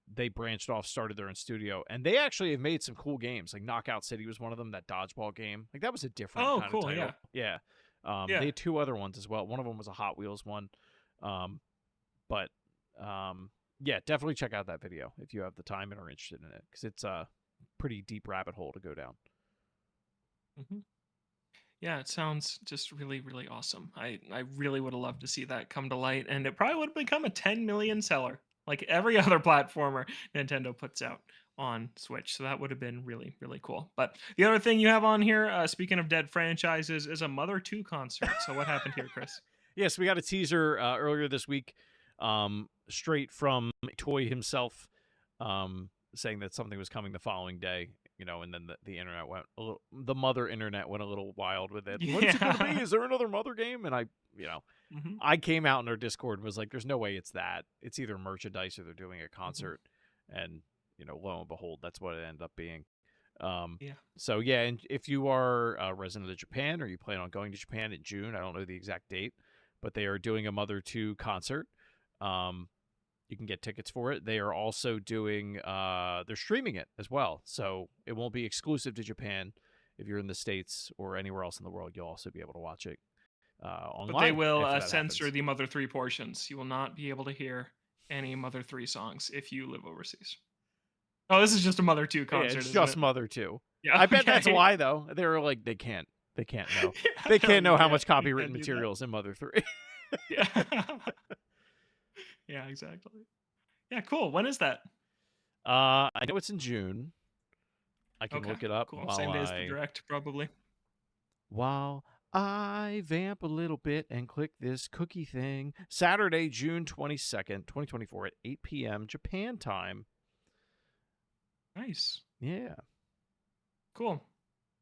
They branched off, started their own studio, and they actually have made some cool games. Like Knockout City was one of them, that dodgeball game. Like that was a different Oh, kind cool. of title. Yeah. Yeah. Yeah. They had two other ones as well. One of them was a Hot Wheels one. But yeah, definitely check out that video if you have the time and are interested in it, because it's a pretty deep rabbit hole to go down. Hmm. Yeah, it sounds just really, really awesome. I really would have loved to see that come to light, and it probably would have become a 10 million seller, like every other platformer Nintendo puts out on Switch. So that would have been really, really cool. But the other thing you have on here, speaking of dead franchises, is a Mother 2 concert. So what happened here, Chris? Yes, we got a teaser earlier this week, straight from Toy himself, saying that something was coming the following day. And then the internet the mother internet went a little wild with it. What is it going to be? Is there another Mother game? And Hmm. I came out in our Discord and was like, "There's no way it's that. It's either merchandise or they're doing a concert." And lo and behold, that's what it ended up being. Yeah. So yeah, and if you are a resident of Japan or you plan on going to Japan in June, I don't know the exact date, but they are doing a Mother 2 concert. You can get tickets for it. They are also doing they're streaming it as well, so it won't be exclusive to Japan. If you're in the States or anywhere else in the world, you'll also be able to watch it online. But they will after that censor happens. the Mother 3 portions. You will not be able to hear any Mother 3 songs if you live overseas. Oh, this is just a Mother 2 Yeah, concert, it's isn't just it? Mother 2. Yeah, I bet that's okay. why though. They're like they can't know. Yeah, They no, can't you know how can't. much You can't copywritten do that. material is in Mother 3. Yeah. Yeah, exactly. Yeah, cool. When is that? I know it's in June. I can Okay, look it up cool. Same day as the Direct, probably. while I vamp a little bit and click this cookie thing. Saturday, June 22nd, 2024 at 8 p.m. Japan time. Nice. Yeah. Cool.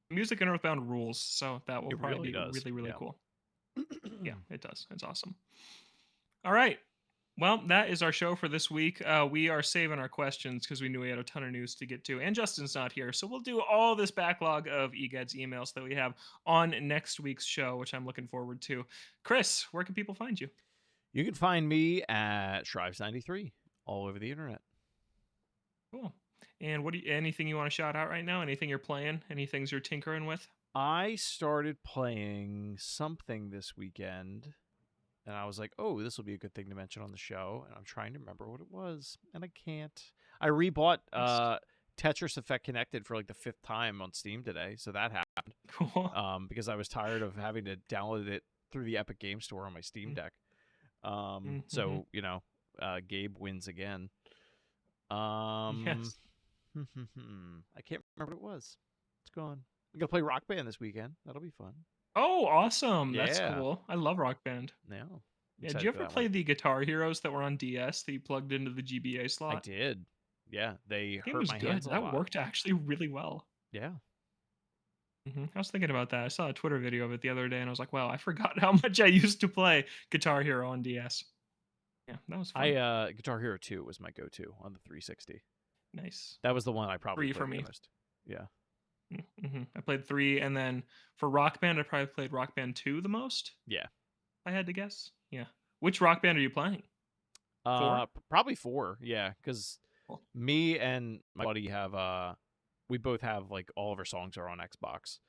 Music in Earthbound rules, so that will It probably really be does. really, really Yeah. cool. Yeah, it does. It's awesome. All right. Well, that is our show for this week. We are saving our questions because we knew we had a ton of news to get to, and Justin's not here. So we'll do all this backlog of EGED's emails that we have on next week's show, which I'm looking forward to. Chris, where can people find you? You can find me at Shrives93 all over the internet. Cool. And anything you want to shout out right now? Anything you're playing? Any things you're tinkering with? I started playing something this weekend, and I was like, oh, this will be a good thing to mention on the show. And I'm trying to remember what it was, and I can't. I rebought Tetris Effect Connected for like the 5th time on Steam today, so that happened. Cool. Because I was tired of having to download it through the Epic Game Store on my Steam Deck. So, Gabe wins again. Yes. I can't remember what it was. It's gone. I'm going to play Rock Band this weekend. That'll be fun. Oh, awesome. Yeah. That's cool. I love Rock Band. Yeah. Yeah, did you ever play the Guitar Heroes that were on DS that you plugged into the GBA slot? I did. Yeah, they It hurt was my good. hands a lot. That worked actually really well. Yeah. I was thinking about that. I saw a Twitter video of it the other day, and I was like, wow, I forgot how much I used to play Guitar Hero on DS. Yeah, that was fun. Guitar Hero 2 was my go-to on the 360. Nice. That was the one I probably 3 for played the me. most. Yeah. Mm-hmm. I played 3, and then for Rock Band, I probably played Rock Band 2 the most. Yeah. If I had to guess. Yeah. Which Rock Band are you playing? 4? Probably 4. Yeah, because Cool. me and my buddy have we both have like all of our songs are on Xbox.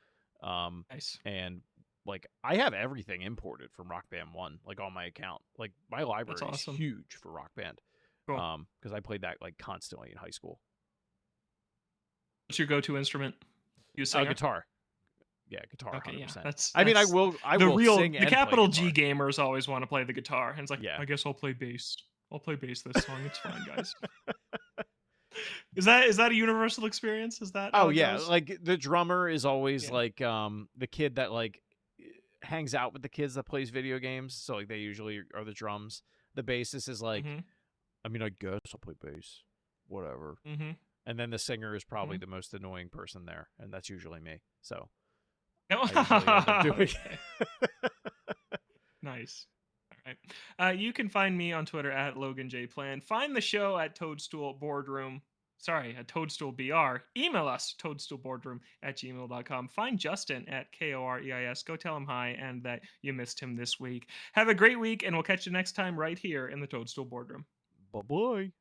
Nice. And like I have everything imported from Rock Band 1 like on my account. Like my library That's is awesome. huge for Rock Band. Cool. Because I played that like constantly in high school. What's your go-to instrument? You a singer? Guitar. Yeah, guitar. Okay, 100%. yeah. I mean, I That's will sing the and play capital guitar. G gamers always want to play the guitar, and it's like, Yeah. I guess I'll play bass. I'll play bass this song. It's fine, guys. Is that a universal experience? Is that how Oh it yeah, goes? like the drummer is always Yeah. like the kid that like hangs out with the kids that plays video games. So like they usually are the drums. The bassist is like, Mm-hmm. I mean, I guess I'll play bass, whatever. Mm-hmm. And then the singer is probably Mm-hmm. the most annoying person there, and that's usually me. So Oh, I usually end up doing. nice. All right. You can find me on Twitter at LoganJPlan. Find the show at Toadstool Boardroom. Sorry, at Toadstool BR. Email us, toadstoolboardroom@gmail.com. Find Justin at KOREIS. Go tell him hi and that you missed him this week. Have a great week, and we'll catch you next time right here in the Toadstool Boardroom. Bye bye.